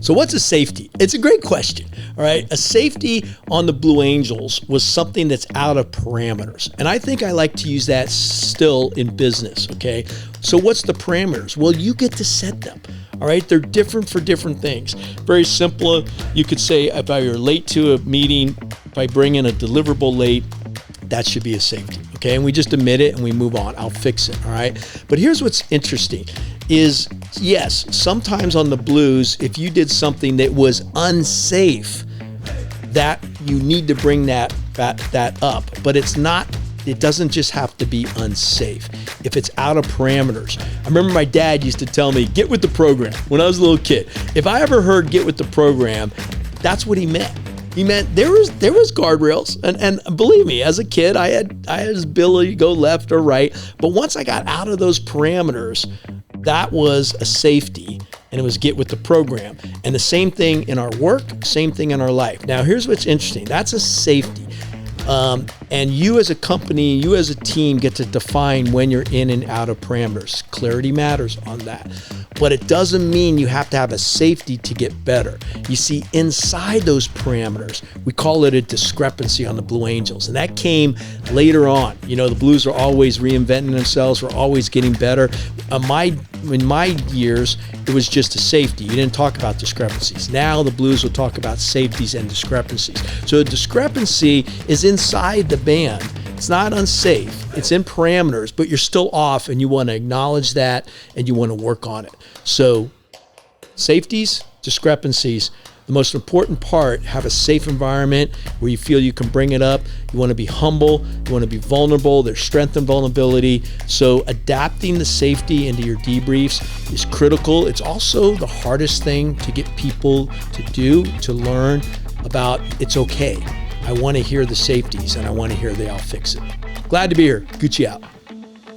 So what's a safety? It's a great question. All right. A safety on the Blue Angels was something that's out of parameters. And I think I like to use that still in business. Okay. So what's the parameters? Well, you get to set them. All right. They're different for different things. Very simple. You could say if you're late to a meeting, if I bring in a deliverable late, that should be a safety. Okay. And we just admit it and we move on. I'll fix it. All right. But here's what's interesting is, yes, sometimes on the Blues, if you did something that was unsafe, that you need to bring that up. But it's not, it doesn't just have to be unsafe. If it's out of parameters. I remember my dad used to tell me, get with the program when I was a little kid. If I ever heard get with the program, that's what he meant. He meant there was guardrails, and believe me, as a kid, I had his ability to go left or right. But once I got out of those parameters, that was a safety, and it was get with the program. And the same thing in our work, same thing in our life. Now, here's what's interesting. That's a safety. And you as a company, you as a team get to define when you're in and out of parameters. Clarity matters on that. But it doesn't mean you have to have a safety to get better. You see, inside those parameters, we call it a discrepancy on the Blue Angels. And that came later on. You know, the Blues are always reinventing themselves. We're always getting better. In my years, it was just a safety. You didn't talk about discrepancies. Now the Blues will talk about safeties and discrepancies. So a discrepancy is inside the band. It's not unsafe. It's in parameters, but you're still off, and you want to acknowledge that, and you want to work on it. So safeties, discrepancies, the most important part, have a safe environment where you feel you can bring it up. You want to be humble. You want to be vulnerable. There's strength and vulnerability. So adapting the safety into your debriefs is critical. It's also the hardest thing to get people to do, to learn about. It's okay. I want to hear the safeties, and I want to hear the I'll fix it. Glad to be here. Gucci out.